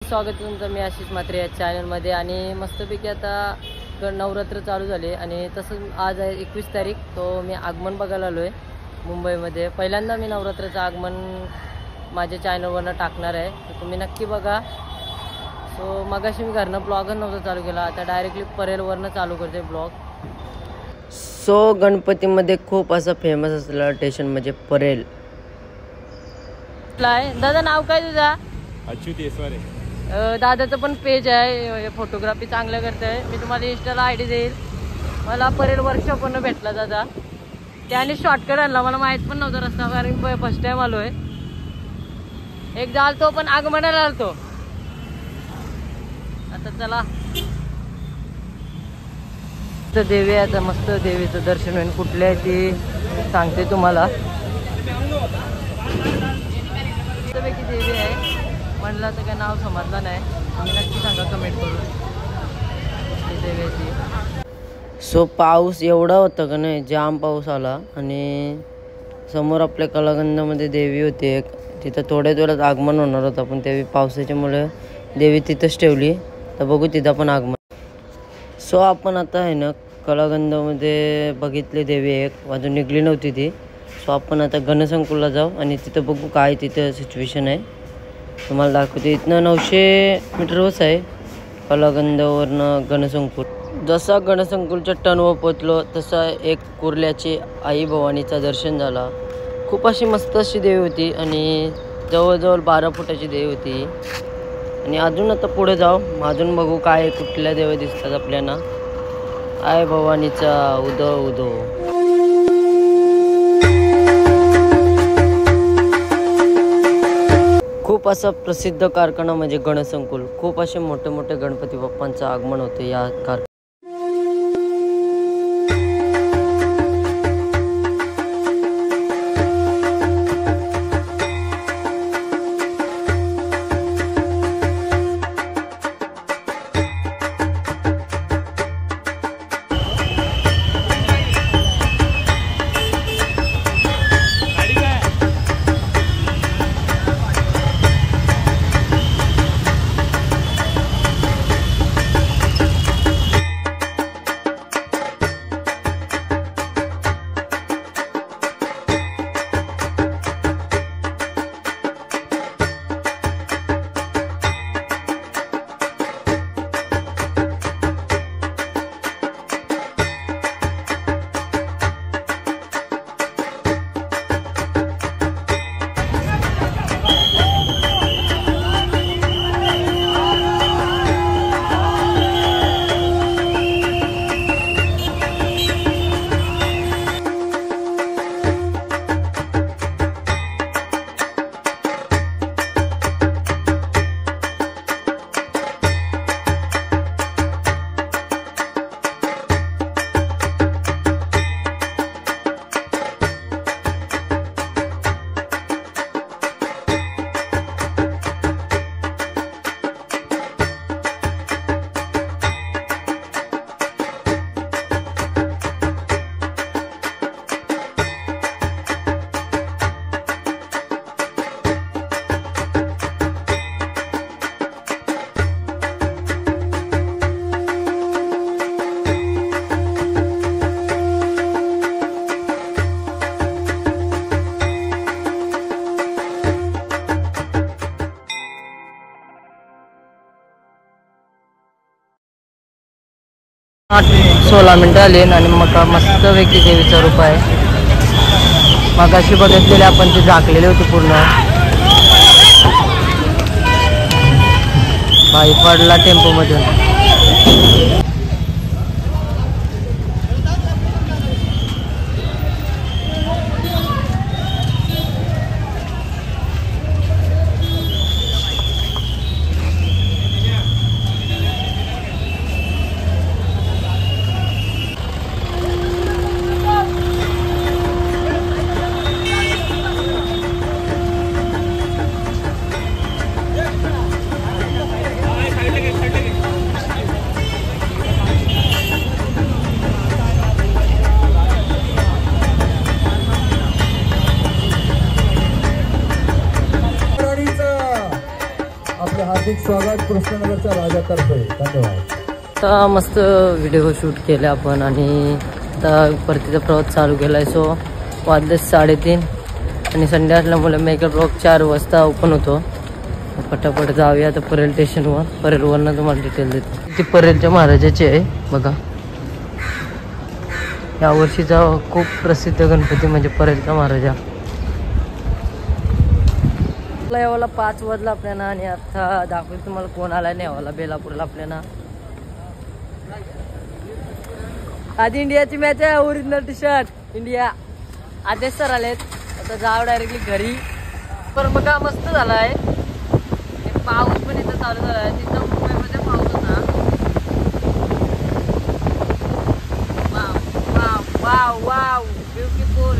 स्वागत आहे तुमचं मी आशिष म्हात्रे या चॅनलमध्ये। आणि मस्तपैकी आता नवरात्र चालू झाले आणि तसंच आज आहे 21 तारीख, तो मी आगमन बघायला आलो आहे मुंबईमध्ये। पहिल्यांदा मी नवरात्राचं आगमन माझ्या चॅनलवरनं टाकणार आहे, तर तुम्ही नक्की बघा। सो मगाशी मी घरनं ब्लॉगच नव्हता चालू केला, आता डायरेक्टली परेलवरनं चालू करते ब्लॉग। सो गणपतीमध्ये खूप असं फेमस असलेलं स्टेशन म्हणजे परेल। दादा नाव काय तुझा? अच्युत येसवारे। दादाचं पण पेज आहे, फोटोग्राफी चांगलं करत आहे। मी तुम्हाला इंस्टाला आयडी देईल। मला परेल वर्कशॉप पण भेटला दादा, त्याने शॉर्टकट आणला, मला माहित पण नव्हता रस्ता, कारण फर्स्ट टाइम आलोय। एक जालतो पण आगमनाला आलतो। आता चला देवी आहे, आता मस्त देवीचं दर्शन होईल। कुठले आहे ती सांगते तुम्हाला। मस्तपैकी देवी आहे, म्हणलं तर काय नाव समजलं नाही, तुम्ही नक्की सांगा कमेंट करून देवीची। सो पाऊस एवढा होता का नाही, जाम पाऊस आला। आणि समोर आपल्या कलागंधामध्ये देवी होती एक, तिथं थोड्या वेळात आगमन होणार होतं, पण त्यावेळी पावसाच्यामुळे देवी तिथंच ठेवली, तर बघू तिथं पण आगमन। सो आपण आता आहे ना कलागंधामध्ये बघितली देवी एक, अजून निघली नव्हती ती। सो आपण आता गणसंकुलला जाऊ आणि तिथं बघू काय तिथं सिच्युएशन आहे, तुम्हाला दाखवते। इथनं 900 मीटरवरच आहे कलागंधावरनं गणसंकुल। जसा गणसंकुलच्या टर्नवर पोचलो तसा एक कुर्ल्याची आई भवानीचं दर्शन झाला। खूप अशी मस्त अशी देवी होती आणि जवळजवळ 12 फुटाची देवी होती। आणि अजून आता पुढे जाऊ, अजून बघू काय कुठल्या देवी दिसतात आपल्याला। आई भवानीचा उदो उदो। खूप असा प्रसिद्ध कारखाना म्हणजे गणसंकुल, खूप असे मोठे मोठे गणपती बाप्पांचं आगमन होते या कारखान्यात। आठ 16 मिनटं आली आणि मग मस्त वेगळी देवीचं रूप आहे। मगाशी बघितलेले आपण ते झाकलेले होते पूर्ण। बाई पडला टेम्पो मधून। हार्दिक स्वागत कृष्णनगरच्या राजातर्फे. धन्यवाद. आता मस्त व्हिडिओ शूट केले आपण आणि आता परतीचा प्रवास चालू केला आहे. सो वाजले 3:30 आणि संडे असल्यामुळे मेगा ब्लॉग 4 वाजता ओपन होतो. पटापट जाऊया आता परेल स्टेशनवर. परेलवरनं तुम्हाला डिटेल देतो. ती परेलच्या महाराजाची आहे बघा. यावर्षीचा खूप प्रसिद्ध गणपती म्हणजे परेलचा महाराजा. यावाला 5 वाजला आपल्याला आणि आता दाखवेल तुम्हाला कोण आला नाही यावाला बेलापूरला आपल्याला. आधी इंडियाची मॅच आहे. Original T shirt India. आदेश सर आलेत. आता जाव डायरेक्टली घरी. पण बघा मस्त झाला आहे. पाऊस पण इथं चालू झाला आहे. तिथं मुंबईमध्ये पाऊस होता. Wow wow beautiful.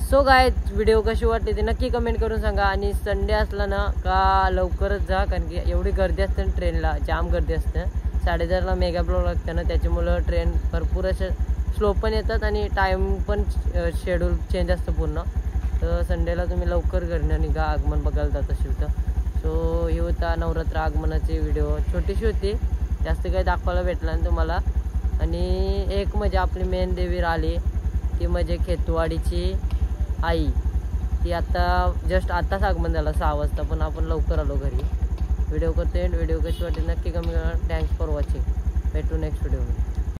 So guys video कशी वाटली ते नक्की कमेंट करून सांगा. आणि संडे असला ना का लवकरच जा कारण की एवढी गर्दी असते ना ट्रेनला. जाम गर्दी असते. 4:30ला मेगा ब्लॉक लागतं ना त्याच्यामुळं ट्रेन भरपूर असे स्लो पण येतात आणि टाईम पण शेड्यूल चेंज असतं पूर्ण. तर संडेला तुम्ही लवकर घरी निघा आगमन बघायला जात असेल तर. सो हे होता नवरात्र आगमनाची व्हिडिओ. छोटीशी होती जास्त काही दाखवायला भेटला नाही तुम्हाला. आणि एक म्हणजे आपली मेन देवी राहिली ती म्हणजे खेतवाडीची आई. ती आता जस्ट आत्ताच आगमन झालं 6 वाजता पण आपण लवकर आलो घरी. व्हिडिओ करते. व्हिडिओ कशी वाटते नक्की कमी करा. Thanks for watching. भेटू नेक्स्ट व्हिडिओमध्ये.